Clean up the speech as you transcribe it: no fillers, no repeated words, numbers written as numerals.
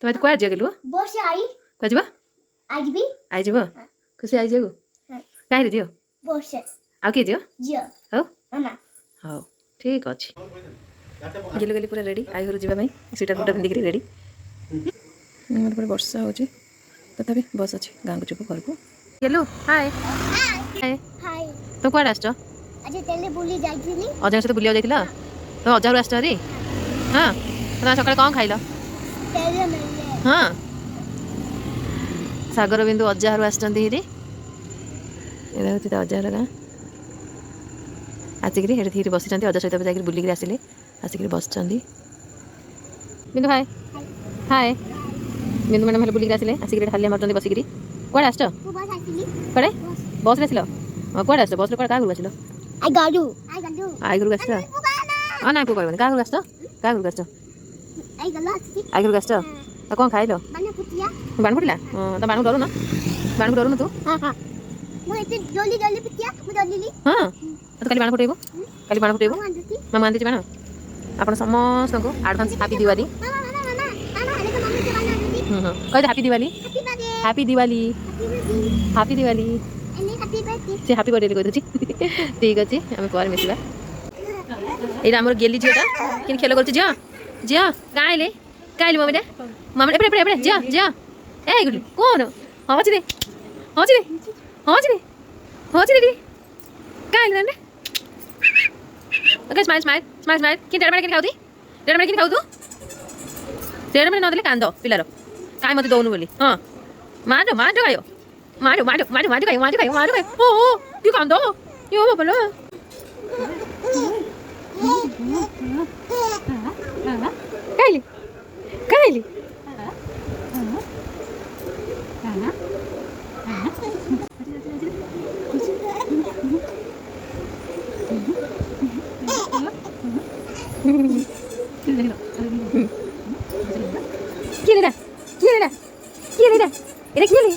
ତମେ କୁଆ ଯିବ ଗଲୁ ବସ ଆଇ କୁଆ ଯିବ ଆଇବି ଆଇ ଯିବ ଖୁସି ଆଇ ଯିବ କାହିଁରେ ଯିବ ବସ ଆଉ କିଏ ଯିବ ଜିଅ ହଉ ମାମା ହଉ ଠିକ୍ ଅଛି ଗେଲୁ ଗେଲି ପୁରା ରେଡ଼ି ଆଇ ଘରୁ ଯିବା ପାଇଁ ସ୍ୱେଟର୍ ଫୁଟର୍ ପିନ୍ଧିକିରି ରେଡ଼ି ଆମର ପୁରା ବର୍ଷା ହେଉଛି ତଥାପି ବସ୍ ଅଛି ଗାଁକୁ ଯିବୁ ଘରକୁ ଗେଲୁ ହାଏ ହାଏ ହାଇ ତୁ କୁଆଡ଼େ ଆସିଛ ଆଜି ତେଲେ ବୁଲି ଯାଇଥିଲି ଅଜାଙ୍କ ସହିତ ବୁଲିବାକୁ ଯାଇଥିଲ ତମେ ଅଜାଘରୁ ଆସିଛ ହେରି ହଁ ତମେ ସକାଳେ କ'ଣ ଖାଇଲ ତେଲେ ମିଳିଲେ ହଁ ସାଗର ବିନ୍ଦୁ ଅଜାଘରୁ ଆସିଛନ୍ତି ହେରି ଏଇଟା ହେଉଛି ତା ଅଜାଘର ଗାଁ ଆସିକିରି ସେଠି ଧୀରେ ବସିଛନ୍ତି ଅଜା ସହିତ ଯାଇକିରି ବୁଲିକିରି ଆସିଲେ ଆସିକିରି ବସିଛନ୍ତି ବିନ୍ଦୁ ହାଏ ହାଏ ବିନ୍ଦୁ ମ୍ୟାଡ଼ାମ୍ ହେଲେ ବୁଲିକିରି ଆସିଲେ ଆସିକିରି ହାଲିଆ ମାରୁଛନ୍ତି ବସିକିରି କୁଆଡ଼େ ଆସିଛ ମୁଁ ବସ ଆସିଲି କୁଆଡ଼େ ବସ୍ରେ ଆସିଲ ହଁ କୁଆଡ଼େ ଆସିଛ ବସ୍ରେ କୁଆଡ଼େ କାହା ଘରକୁ ଆସିଲ ଆଇ ଗାଡୁ ଆଇ ଘରକୁ ଆସିଛ ହଁ ନାଇଁ ପୁଅ କହିବନି କାହା ଘରକୁ ଆସିଛ କାହା ଘରକୁ ଆସିଛ ଆଇ ଗଲା ଆସିଛି ଆଇ ଘରକୁ ଆସିଛ ଆଉ କ'ଣ ଖାଇଲ ମାନେ ପୁତିଆ ବାଣ ଫୁଟିଲା ହଁ ତା ବାଣକୁ ଡରୁନ ବାଣକୁ ଡରୁନ ତୁ ହଁ ହଁ ମୁଁ ଏତେ ଜଲ୍ଦି ଜଲ୍ଦି ପୁତିଆ ମୁଁ ଜଲ୍ଦି ହଁ ତୁ କାଲି ବାଣ ଫୁଟେଇବୁ କାଲି ବାଣ ଫୁଟେଇବୁ ମୁଁ ଆଣିଛି ମାମା ଆଣିଛି ବାଣ ଆପଣ ସମସ୍ତଙ୍କୁ ଆଡ଼ଭାନ୍ସ ହାପି ଦିୱାଲି ମାମା ମାମା ମାମା ମାମା ଆରେ ମମ୍ମି ସେ ବାନା ଆଣିଛି କହିଦେ happy Diwali happy birthday happy Diwali ଏନେ happy birthday ସେ ହାପି ବର୍ଥଡେ କହିଦେଉଛି ଠିକ୍ ଅଛି ଆମେ ପରେ ମିଶିବା ଏଇଟା ଆମର ଗେଲି ଝିଅଟା କିନ୍ତୁ ଖେଳ କରୁଛି ଝିଅ ଝିଅ କାଇଲେ କାଇଲେ ମମିଟା ମାମା ଏପଟେ ଏପଟେ ଏପଟେ ଝିଅ ଝିଅ ଏ ଗୁଡୁ କ'ଣ ହଉଛି ରେ ହଉଛି ରେ ହଉଛି ରେ ହଉଛି ରେ ଟିକେ କାଇଲେ ତାମାନେ okay smile smile smile smile କି ଡେଢ଼ ମିନିଟ୍ ଖାଉତି ଡେଢ଼ ମିନିଟ୍ ଖାଉ ତୁ ଡେଢ଼ ମିନିଟ୍ ନଦେଲେ କାନ୍ଦ ପିଲାର କାଇଁ ମୋତେ ଦଉନୁ ବୋଲି ହଁ ମାର ମାର ଖାଇବ ମାର ମାର ମାର ମାର ଖାଇବ ମାର ଖାଇବ ମାର ଖାଇବ ଓ ଓ କି କାନ୍ଦ ଇଏ ବାପଲୋ କାଇଲି କାଇଲି কিরে এটা কিরে এটা কিরে এটা এটা কিরে